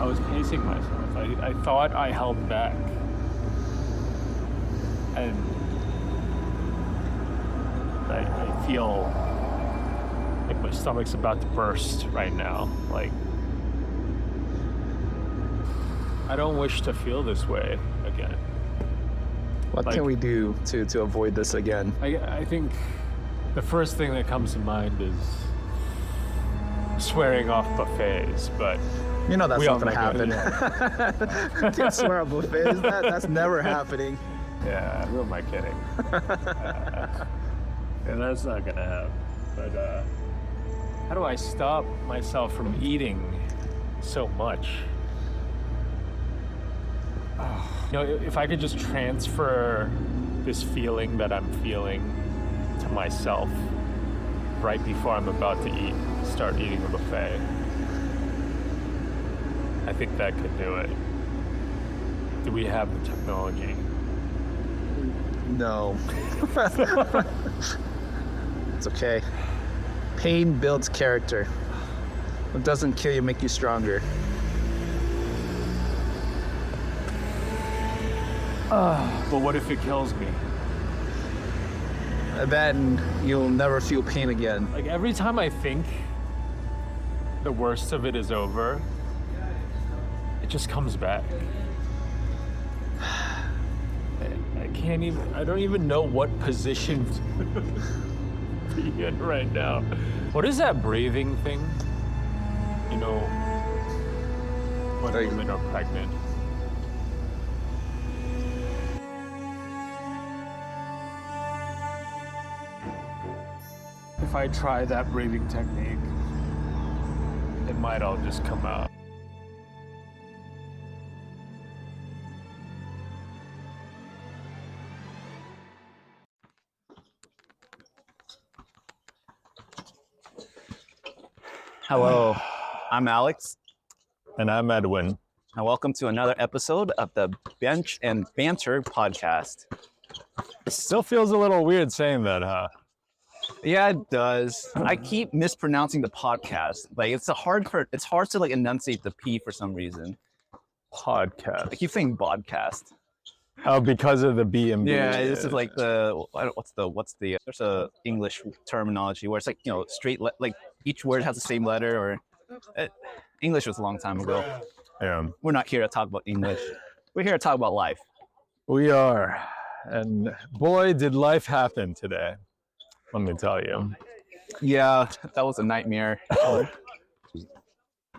was pacing myself. I thought I held back. And I feel like my stomach's about to burst right now. Like, I don't wish to feel this way again. What can we do to avoid this again? I think the first thing that comes to mind is swearing off buffets, but you know that's not going to happen. Can't swear off buffets. That's never happening. Yeah, who am I kidding? Yeah, that's not going to happen. But how do I stop myself from eating so much? You know, if I could just transfer this feeling that I'm feeling to myself right before I'm about to start eating a buffet, I think that could do it. Do we have the technology? No. It's okay. Pain builds character. What doesn't kill you make you stronger. But what if it kills me? Then you'll never feel pain again. Like every time I think the worst of it is over, it just comes back. I don't even know what position to be in right now. What is that breathing thing? You know, when women are pregnant. If I try that breathing technique, it might all just come out. Hello, I'm Alex. And I'm Edwin. And welcome to another episode of the Bench and Banter Podcast. It still feels a little weird saying that, huh? Yeah, it does. I keep mispronouncing the podcast. Like it's hard to like enunciate the P for some reason. Podcast. I keep saying podcast. Oh, because of the B and B. Yeah, this is like there's a English terminology where it's like, you know, straight like each word has the same letter or English was a long time ago. Yeah. We're not here to talk about English. We're here to talk about life. We are. And boy, did life happen today. Let me tell you. Yeah, that was a nightmare.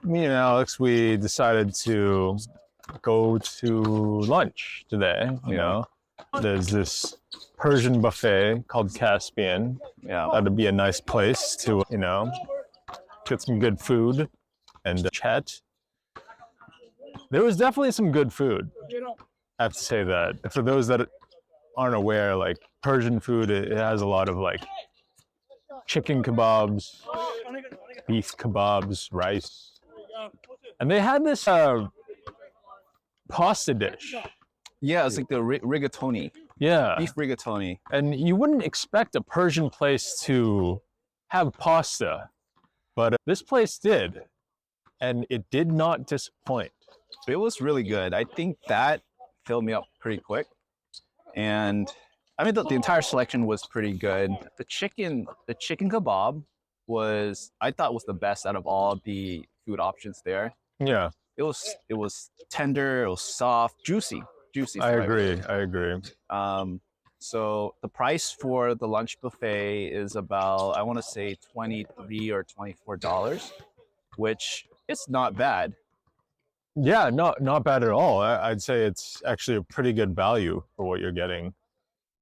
Me and Alex, we decided to go to lunch today. You know, there's this Persian buffet called Caspian. Yeah, that'd be a nice place to, you know, get some good food and chat. There was definitely some good food. I have to say that. For those that aren't aware, like Persian food, it has a lot of like chicken kebabs, beef kebabs, rice. And they had this pasta dish. Yeah, it's like the rigatoni. Yeah. Beef rigatoni. And you wouldn't expect a Persian place to have pasta, but this place did. And it did not disappoint. It was really good. I think that filled me up pretty quick. And I mean, the entire selection was pretty good. The chicken kebab I thought was the best out of all the food options there. Yeah. It was tender, it was soft, juicy. I agree. So the price for the lunch buffet is about, I want to say $23 or $24, which it's not bad. Yeah, not bad at all. I'd say it's actually a pretty good value for what you're getting.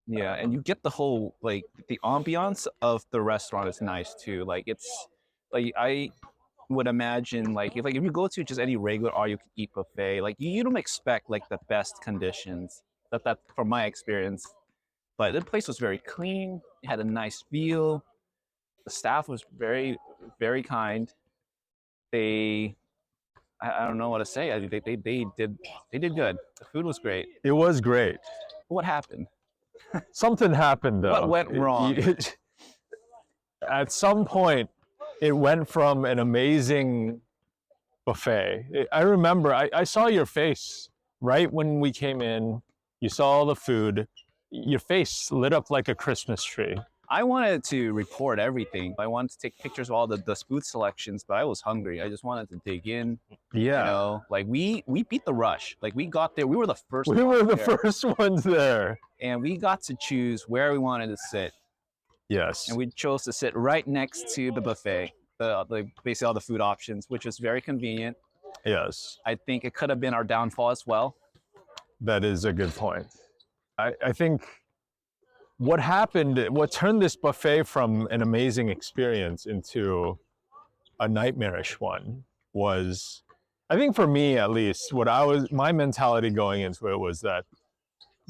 Yeah, and you get the whole, like, the ambiance of the restaurant is nice too. Like, it's like I would imagine if you go to just any regular all-you-can-eat buffet, like you don't expect like the best conditions. That from my experience, but the place was very clean. It had a nice view. The staff was very, very kind. I don't know what to say. They did good. The food was great. It was great. What happened? Something happened though. What went wrong? At some point, it went from an amazing buffet. I remember I saw your face right when we came in. You saw all the food. Your face lit up like a Christmas tree. I wanted to report everything. I wanted to take pictures of all the food selections, but I was hungry. I just wanted to dig in. Yeah. You know, like we beat the rush. Like we got there. We were the first. We were the there, first ones there. and we got to choose where we wanted to sit. Yes. And we chose to sit right next to the buffet, the basically all the food options, which was very convenient. Yes. I think it could have been our downfall as well. That is a good point. I think what turned this buffet from an amazing experience into a nightmarish one was, I think for me at least, my mentality going into it was that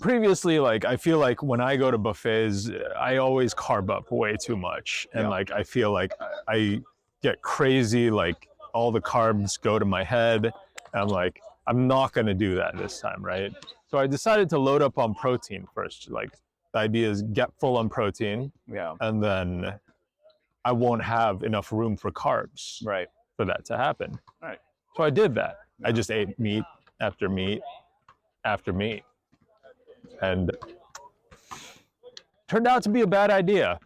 previously, like, I feel like when I go to buffets, I always carb up way too much. And like, I feel like I get crazy, like all the carbs go to my head. And I'm like, I'm not going to do that this time, right? So I decided to load up on protein first. Like, the idea is get full on protein. Yeah. And then I won't have enough room for carbs. Right. For that to happen. Right. So I did that. I just ate meat after meat after meat. And turned out to be a bad idea.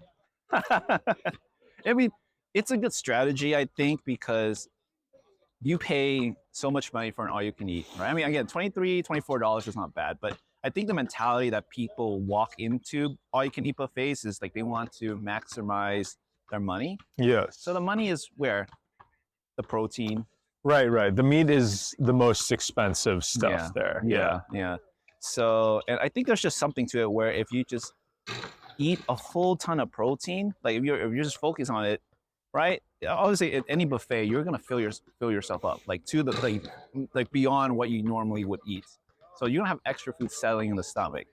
I mean, it's a good strategy, I think, because you pay so much money for an all-you-can-eat, right? I mean, again, $23, $24 is not bad, but I think the mentality that people walk into all-you-can-eat buffets is like they want to maximize their money. Yes. So the money is where? The protein. Right. The meat is the most expensive stuff there. Yeah. So, and I think there's just something to it where if you just eat a whole ton of protein, like if you're just focused on it, right? Obviously, at any buffet, you're gonna fill yourself up, like to the like beyond what you normally would eat. So you don't have extra food settling in the stomach.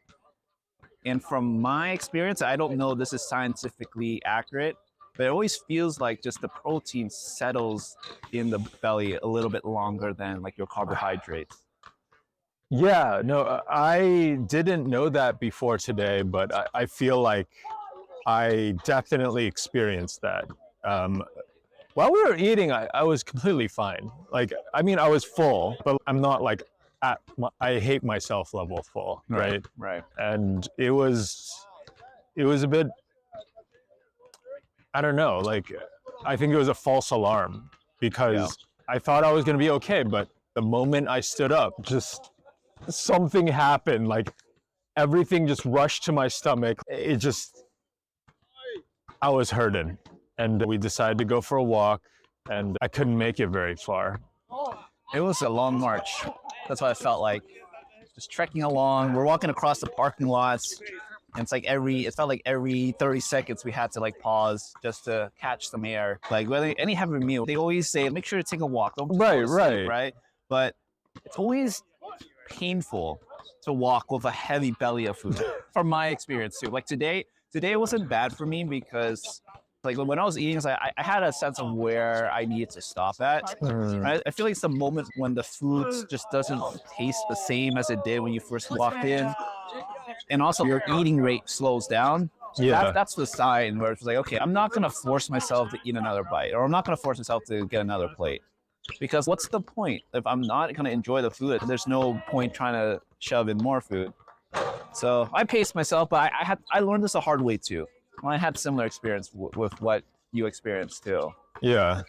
And from my experience, I don't know if this is scientifically accurate, but it always feels like just the protein settles in the belly a little bit longer than like your carbohydrates. Yeah, no, I didn't know that before today, but I feel like I definitely experienced that. While we were eating, I was completely fine. Like, I mean, I was full, but I'm not like I hate myself level full, right? Right. And it was a bit, I don't know, like, I think it was a false alarm because I thought I was going to be okay, but the moment I stood up, just something happened, like everything just rushed to my stomach. I was hurting, and we decided to go for a walk, and I couldn't make it very far. It was a long march. That's what I felt like. Just trekking along. We're walking across the parking lots. And it's like it felt like every 30 seconds we had to like pause just to catch some air. Like whether any have a meal, they always say, make sure to take a walk. Don't right. But it's always painful to walk with a heavy belly of food, from my experience too. Like today wasn't bad for me because like when I was eating, I had a sense of where I needed to stop at. Right? I feel like it's the moment when the food just doesn't taste the same as it did when you first walked in. And also your eating rate slows down. Yeah. That's the sign where it's like, okay, I'm not going to force myself to eat another bite, or I'm not going to force myself to get another plate. Because what's the point? If I'm not going to enjoy the food, there's no point trying to shove in more food. So I paced myself, but I learned this the hard way too. I had similar experience with what you experienced too. Yeah.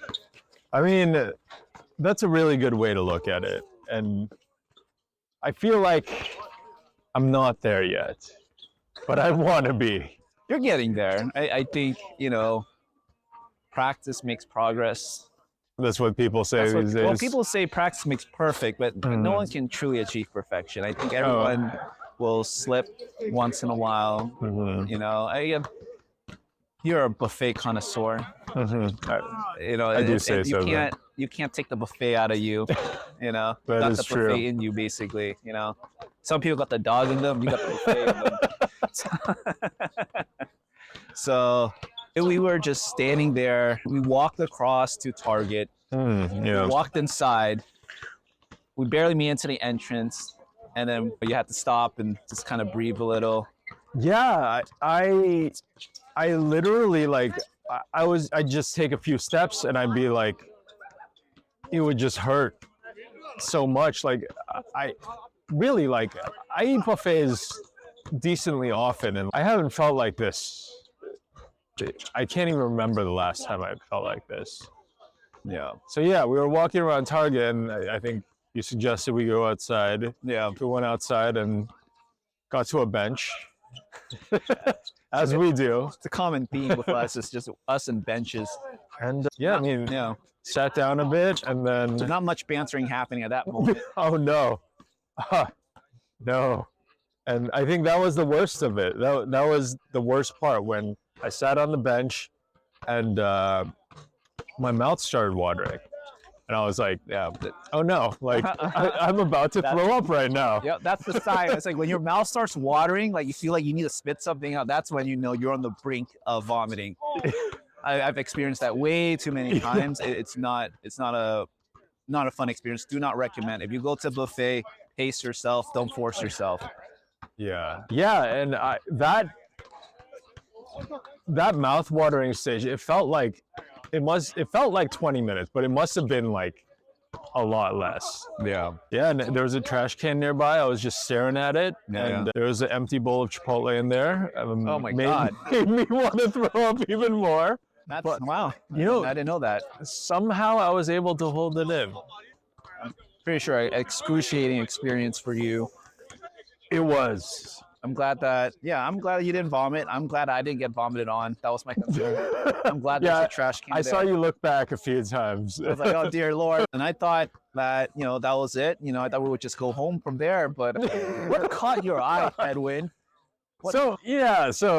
I mean, that's a really good way to look at it. And I feel like I'm not there yet, but I want to be. You're getting there. I think, practice makes progress. That's what people say these days. Well, people say practice makes perfect, but no one can truly achieve perfection. I think everyone will slip once in a while. You're a buffet connoisseur. I do say so. You can't take the buffet out of you. That got is the true. Buffet in you, basically. Some people got the dog in them. You got the buffet in them. So we were just standing there. We walked across to Target. We walked inside. We barely made it to the entrance, and then you had to stop and just kind of breathe a little. Yeah, I literally, like, I just take a few steps and I'd be like, it would just hurt so much. Like I really like I eat buffets decently often, and I haven't felt like this. I can't even remember the last time I felt like this. Yeah. So yeah, we were walking around Target, and I think you suggested we go outside. Yeah. We went outside and got to a bench, as we do. It's a common theme with us. It's just us and benches. And yeah, I mean, Yeah. sat down a bit, and then There's not much bantering happening at that moment. oh no, no. And I think that was the worst of it. That was the worst part, when I sat on the bench and my mouth started watering. And I was like, Yeah. oh no, like I'm about to throw up right now. Yeah, that's the sign. It's like when your mouth starts watering, like you feel like you need to spit something out. That's when you know you're on the brink of vomiting. I've experienced that way too many times. It's not a fun experience. Do not recommend. If you go to a buffet, pace yourself. Don't force yourself. Yeah. Yeah, and that mouth watering stage, it felt like 20 minutes, but it must have been like a lot less. Yeah. Yeah, and there was a trash can nearby. I was just staring at it, and there was an empty bowl of Chipotle in there. Oh my God. Made me want to throw up even more. Wow. You know, I didn't know that. somehow I was able to hold it in. Pretty sure an excruciating experience for you. It was. I'm glad that you didn't vomit. I'm glad I didn't get vomited on. That was my concern. I'm glad there's a trash can I there. saw you look back a few times. I was like, oh dear Lord. And I thought that, that was it. I thought we would just go home from there. But what caught your eye, Edwin? So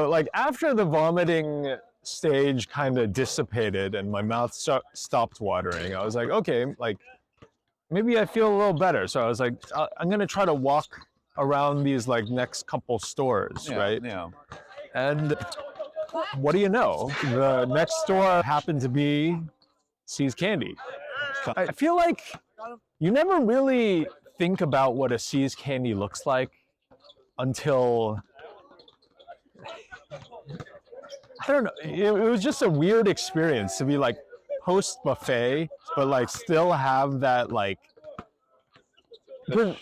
like after the vomiting stage kind of dissipated and my mouth stopped watering, I was like, okay, like maybe I feel a little better. So I was like, I'm gonna try to walk around these like next couple stores, right? Yeah. And what do you know? The next store happened to be See's Candy. I feel like you never really think about what a See's Candy looks like until, I don't know, it was just a weird experience to be like post buffet, but like still have that like,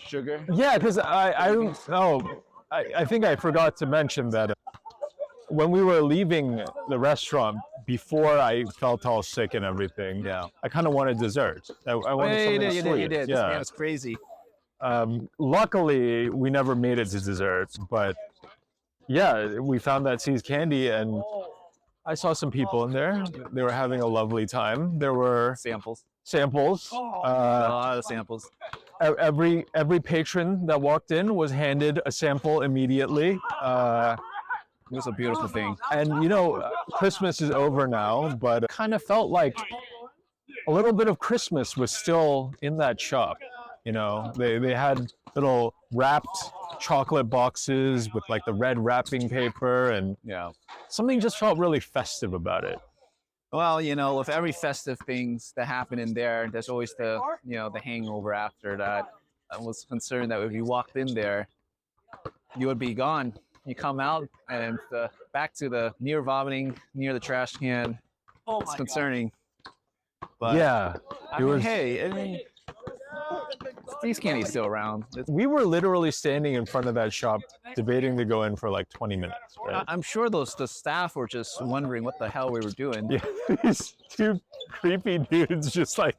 Sugar? yeah, because I think I forgot to mention that when we were leaving the restaurant, before I felt all sick and everything, I kind of wanted dessert. I wanted something sweet. You did. Yeah. This man is crazy. Luckily, we never made it to dessert, but yeah, we found that See's Candy, and I saw some people in there. They were having a lovely time. There were Samples. samples. A lot of samples. Every patron that walked in was handed a sample immediately. It was a beautiful thing. And Christmas is over now, but it kind of felt like a little bit of Christmas was still in that shop. They had little wrapped chocolate boxes with like the red wrapping paper, and something just felt really festive about it. Well, with every festive things that happen in there, there's always the hangover after that. I was concerned that if you walked in there, you would be gone. You come out and back to the near vomiting, near the trash can. It's concerning. But Yeah, I mean, See's Candy's still around. we were literally standing in front of that shop debating to go in for like 20 minutes, right? I'm sure the staff were just wondering what the hell we were doing. Yeah, these two creepy dudes just like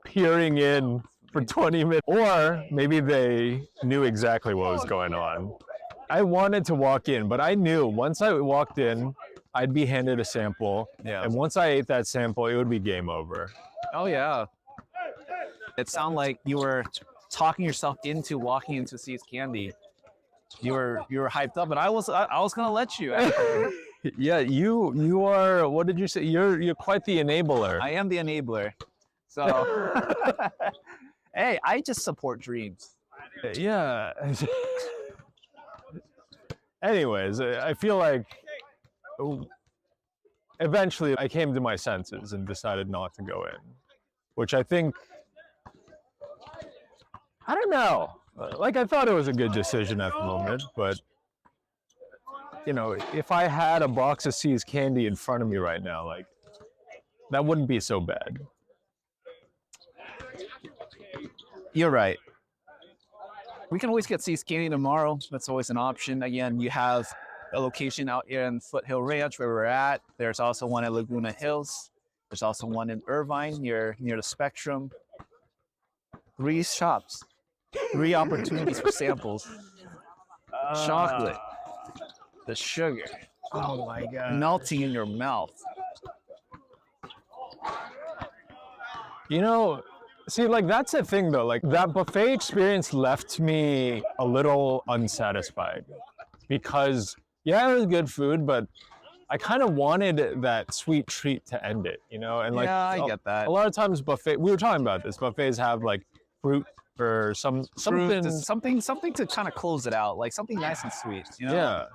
peering in for 20 minutes. Or maybe they knew exactly what was going on. I wanted to walk in, but I knew once I walked in, I'd be handed a sample. Yeah. And once I ate that sample, it would be game over. Oh yeah. It sounded like you were talking yourself into walking into See's Candy. You were hyped up, but I was gonna let you. Yeah, you are. What did you say? You're quite the enabler. I am the enabler. So, hey, I just support dreams. Yeah. Anyways, I feel like eventually I came to my senses and decided not to go in, which I think, I don't know. Like, I thought it was a good decision at the moment, but if I had a box of See's Candy in front of me right now, like, that wouldn't be so bad. You're right. We can always get sea skating tomorrow. That's always an option. Again, you have a location out here in Foothill Ranch where we're at. There's also one at Laguna Hills. There's also one in Irvine near the Spectrum. 3 shops, 3 opportunities for samples. Chocolate, the sugar, Oh my god. melting in your mouth. You know, see, like that's the thing though. Like that buffet experience left me a little unsatisfied because yeah, it was good food, but I kind of wanted that sweet treat to end it, you know? And like, Yeah, I get that. A lot of times we were talking about this, buffets have like fruit or something. Something to kind of close it out, like something nice and sweet. You know? Yeah.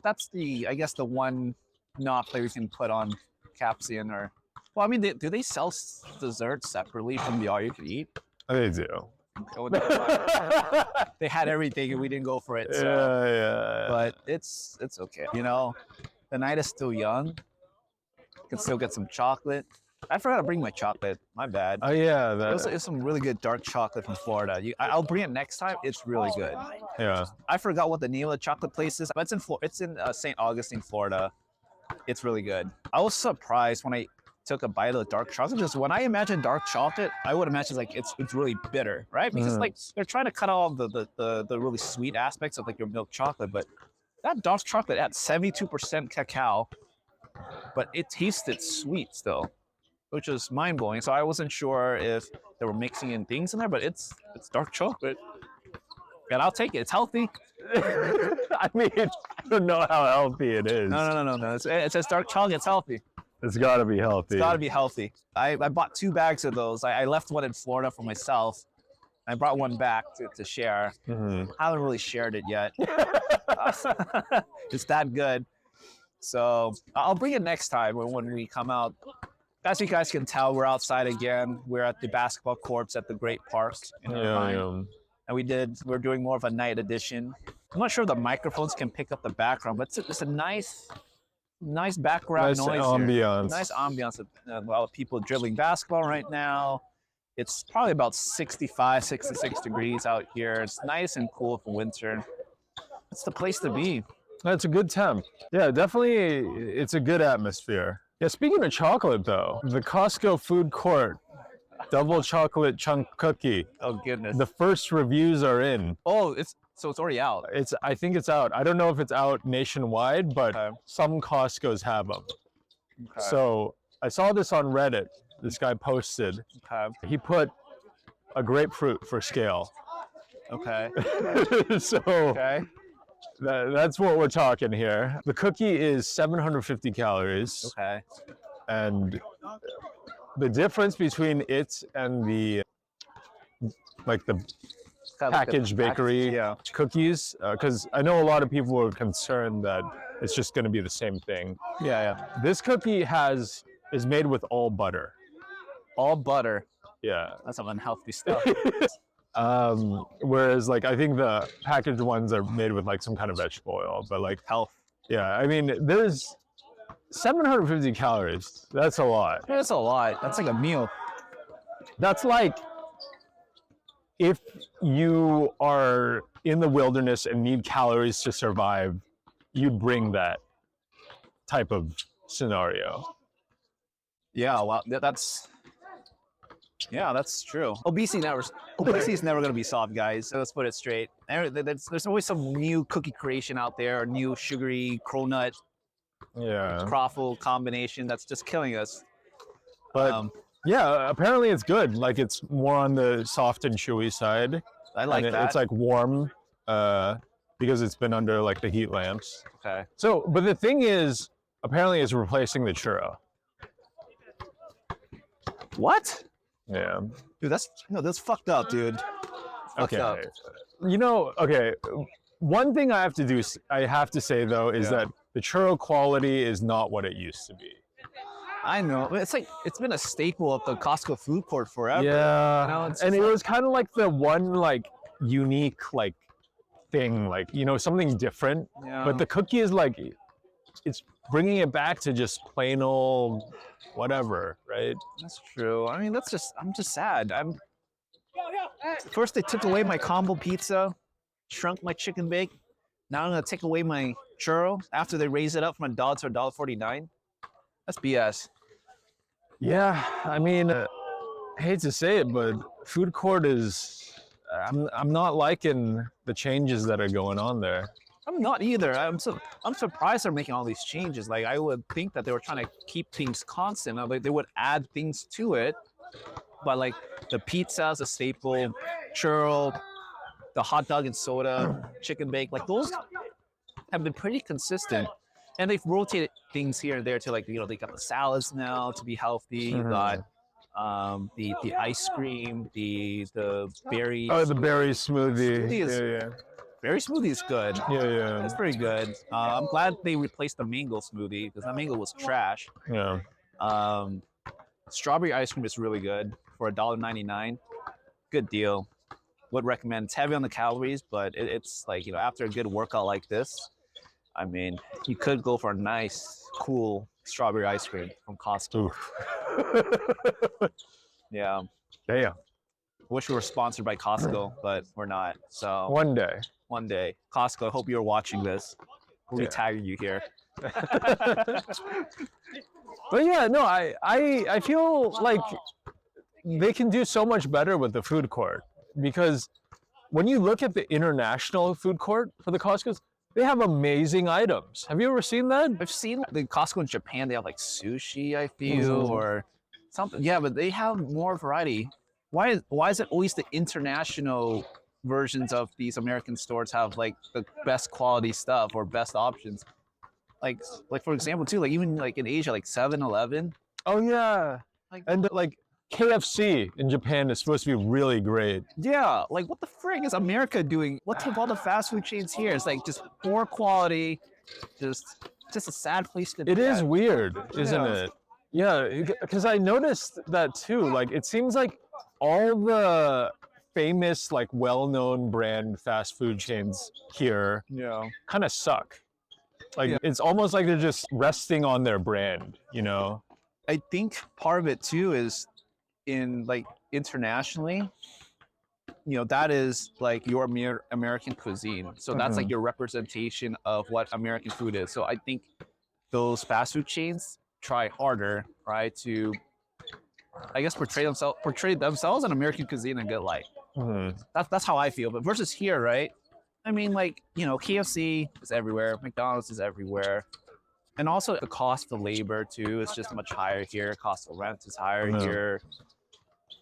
That's I guess the one not flavor you can put on Capsian or. Well, I mean, do they sell desserts separately from the all you can eat? They do. They had everything and we didn't go for it. So. Yeah. But it's okay. You know, the night is still young. Can still get some chocolate. I forgot to bring my chocolate. My bad. Oh yeah. There's some really good dark chocolate from Florida. I'll bring it next time. It's really good. Yeah. I forgot what the name of the chocolate place is, but it's in St. Augustine, Florida. It's really good. I was surprised when I took a bite of the dark chocolate because when I imagine dark chocolate, I would imagine like it's really bitter, right? Because like they're trying to cut off the really sweet aspects of like your milk chocolate, but that dark chocolate had 72% cacao, but it tasted sweet still, which is mind blowing. So I wasn't sure if they were mixing in things in there, but it's dark chocolate, and I'll take it. It's healthy. I mean, I don't know how healthy it is. No. It says dark chocolate. It's healthy. It's got to be healthy. It's got to be healthy. I bought 2 bags of those. I left one in Florida for myself. I brought one back to share. Mm-hmm. I haven't really shared it yet. It's that good. So I'll bring it next time when we come out. As you guys can tell, we're outside again. We're at the basketball courts at the Great Park in Irvine. And we're doing more of a night edition. I'm not sure if the microphones can pick up the background, but it's a nice background noise ambiance. Nice ambiance of a lot of people dribbling basketball right now. It's probably about 65, 66 degrees out here. It's nice and cool for winter. It's the place to be. That's a good temp. Yeah, definitely. It's a good atmosphere. Yeah, speaking of chocolate though, the Costco food court double chocolate chunk cookie. Oh goodness. The first reviews are in. Oh, it's already out. I think it's out. I don't know if it's out nationwide, but Okay. some Costco's have them. Okay. So I saw this on Reddit. This guy posted. Okay. He put a grapefruit for scale. Okay. So Okay. that's what we're talking here. The cookie is 750 calories. Okay. And the difference between it and the packaged bakery cookies, because I know a lot of people are concerned that it's just going to be the same thing. Yeah. This cookie is made with all butter. All butter. Yeah. That's some unhealthy stuff. Whereas like I think the packaged ones are made with like some kind of vegetable oil, but like Health. yeah, I mean there's 750 calories. That's a lot. That's a lot. That's like a meal. That's like if you are in the wilderness and need calories to survive, you'd bring that type of scenario. Yeah, well, that's true. Obesity is never going to be solved, guys. So let's put it straight. There's always some new cookie creation out there, or new sugary cronut Yeah. croffle combination that's just killing us. But yeah, apparently it's good. Like it's more on the soft and chewy side. I like that. It's like warm because it's been under like the heat lamps. Okay. So, but the thing is, apparently it's replacing the churro. What? Yeah. Dude, that's fucked up, dude. Fucked Okay. up. You know, okay. One thing I have to say though is that the churro quality is not what it used to be. I know. It's been a staple of the Costco food court forever. Yeah. You know, it's and just it like- was kind of like the one like unique like thing, like, you know, something different. Yeah. But the cookie is like, it's bringing it back to just plain old whatever, right? That's true. I mean, I'm just sad. First they took away my combo pizza, shrunk my chicken bake. Now I'm gonna take away my churro after they raise it up from $1 to $1.49. That's BS. Yeah, I mean, I hate to say it, but food court is. I'm not liking the changes that are going on there. I'm not either. I'm surprised they're making all these changes. Like I would think that they were trying to keep things constant. Like they would add things to it, but like the pizza is a staple, churro, the hot dog and soda, chicken bake, like those have been pretty consistent. And they've rotated things here and there to like, they got the salads now to be healthy. You got the ice cream, the berry. Oh, the berry smoothie. Yeah. Berry smoothie is good. Yeah. That's pretty good. I'm glad they replaced the mango smoothie because that mango was trash. Yeah. Strawberry ice cream is really good for $1.99. Good deal. Would recommend. It's heavy on the calories, but it's like, after a good workout like this, I mean, you could go for a nice, cool strawberry ice cream from Costco. Yeah. Damn. Wish we were sponsored by Costco, but we're not. So One day. Costco, I hope you're watching this. We'll be tagging you here. But yeah, no, I feel like they can do so much better with the food court, because when you look at the international food court for the Costco's, they have amazing items. Have you ever seen that? I've seen the Costco in Japan. They have like sushi, I feel, or something. Yeah, but they have more variety. Why is it always the international versions of these American stores have like the best quality stuff or best options? Like for example, too, like even like in Asia, like 7-Eleven. Oh yeah. Like, And like KFC in Japan is supposed to be really great. yeah, like what the frig is America doing? What's with all the fast food chains here? It's like just poor quality, just a sad place to be. It is at. weird, isn't it? Yeah, because I noticed that too. Like it seems like all the famous, like well-known brand fast food chains here kind of suck. Like it's almost like they're just resting on their brand, I think part of it too is in like internationally, that is like your American cuisine. So that's like your representation of what American food is. So I think those fast food chains try harder, right, to I guess portray themselves and American cuisine in a good light. That's how I feel. But versus here, right? I mean, like, KFC is everywhere, McDonald's is everywhere. And also the cost of labor too is just much higher here. Cost of rent is higher here.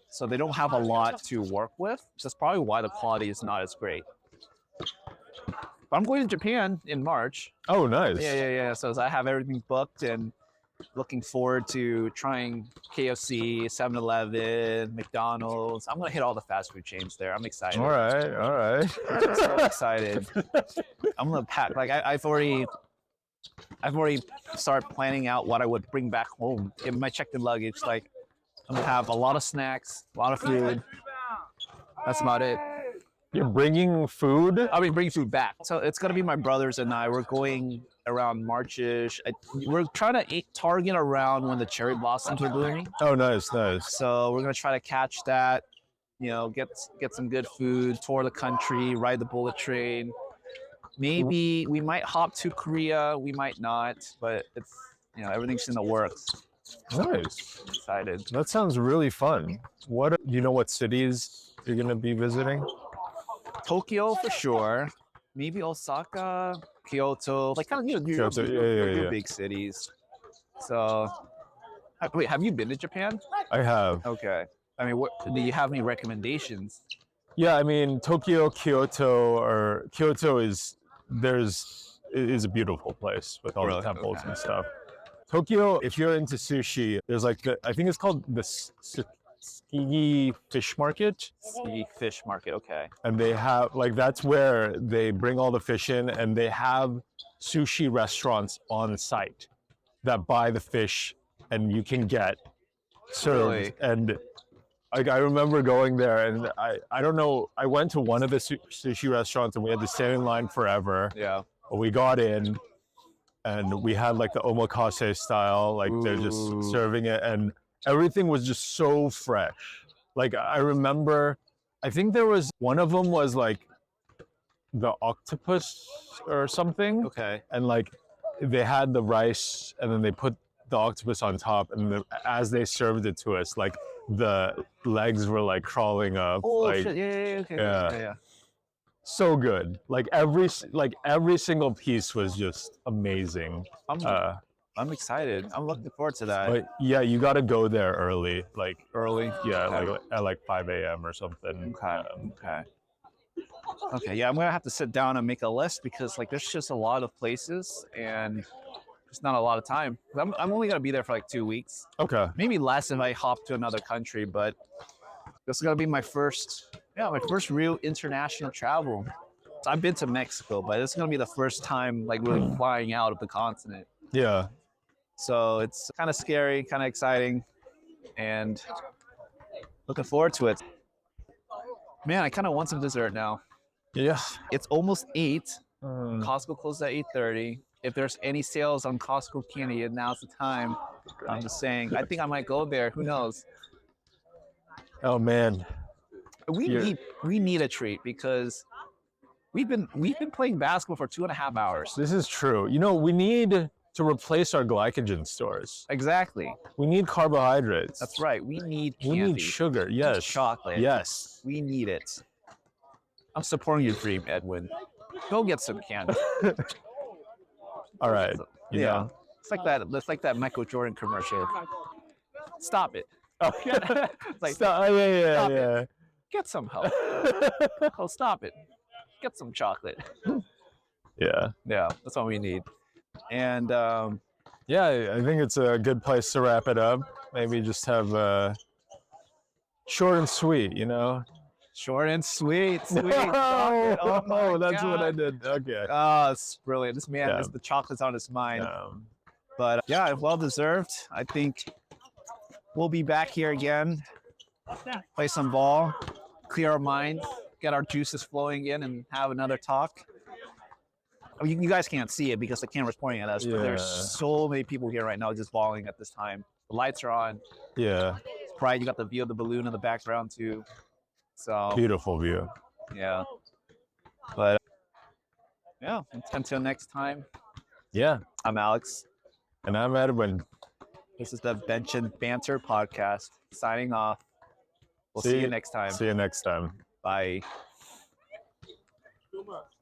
So they don't have a lot to work with. That's probably why the quality is not as great. But I'm going to Japan in March. Oh, nice. Yeah. So I have everything booked and looking forward to trying KFC, 7-Eleven, McDonald's. I'm going to hit all the fast food chains there. I'm excited. All right. I'm so excited. I'm going to pack. Like I've already started planning out what I would bring back home in my checked-in luggage. Like I'm going to have a lot of snacks, a lot of food. That's about it. You're bringing food? I'll be bringing food back. So it's going to be my brothers and I. We're going around March-ish. We're trying to target around when the cherry blossoms are blooming. Oh, nice. So we're going to try to catch that, get some good food, tour the country, ride the bullet train. Maybe we might hop to Korea. We might not, but it's, everything's in the works. Nice. Excited. That sounds really fun. Do you know what cities you're going to be visiting? Tokyo for sure. Maybe Osaka, Kyoto, like kind of your big cities. So, wait, have you been to Japan? I have. Okay. I mean, do you have any recommendations? Yeah, I mean Tokyo, Kyoto is a beautiful place with all the temples and stuff. Tokyo, if you're into sushi, there's like I think it's called the Tsukiji Fish Market. Tsukiji Fish Market, okay. And they have that's where they bring all the fish in, and they have sushi restaurants on site that buy the fish, and you can get served. Really? And I remember going there, and I don't know. I went to one of the sushi restaurants, and we had to stand in line forever. Yeah. But we got in, and we had like the omakase style, like they're just serving it, and everything was just so fresh. Like I remember I think there was one of them was like the octopus or something, Okay. and like they had the rice and then they put the octopus on top, and as they served it to us, like the legs were like crawling up. Oh like, shit! Yeah. Okay. Yeah. Yeah. So good. Like every single piece was just amazing. I'm excited. I'm looking forward to that. But yeah, you got to go there early. Like Early. yeah, Okay. like at like 5 a.m. or something. Okay. Yeah, I'm gonna have to sit down and make a list because like there's just a lot of places and there's not a lot of time. I'm only gonna be there for like 2 weeks, Okay. maybe less if I hop to another country. But this is gonna be my first real international travel. So I've been to Mexico, but this is gonna be the first time like really flying out of the continent. Yeah. So it's kind of scary, kind of exciting, and looking forward to it. Man, I kind of want some dessert now. Yeah. It's almost 8. Costco closes at 8:30. If there's any sales on Costco candy, now's the time. I'm just saying. I think I might go there. Who knows? Oh man. We need a treat because we've been playing basketball for 2.5 hours. This is true. You know, we need to replace our glycogen stores. Exactly. We need carbohydrates. That's right. We need We candy. need sugar. Yes. Chocolate. Yes. We need it. I'm supporting your dream, Edwin. Go get some candy. All right. You Yeah. know? It's like that Michael Jordan commercial. Stop it. Okay. It's like, Stop. Stop Yeah. it. Get some help. Oh, stop it. Get some chocolate. Yeah. Yeah, that's what we need. And Yeah, I think it's a good place to wrap it up. Maybe just have short and sweet, you know? short and sweet. Chocolate. Oh, my that's God. what I did. Okay. Oh, it's brilliant. This man, Yeah. the chocolate's on his mind. Um, But yeah, well deserved. I think we'll be back here again, play some ball, clear our minds, get our juices flowing in, and have another talk. I mean, you guys can't see it because the camera's pointing at us, but there's Yeah. so many people here right now just balling at this time. The lights are on. yeah. It's bright. You got the view of the balloon in the background too. So Beautiful view. yeah. But yeah, until next time, Yeah. I'm Alex. And I'm Edwin. This is the Bench and Banter Podcast. Signing off. We'll see you next time. See you next time. Bye. Too much.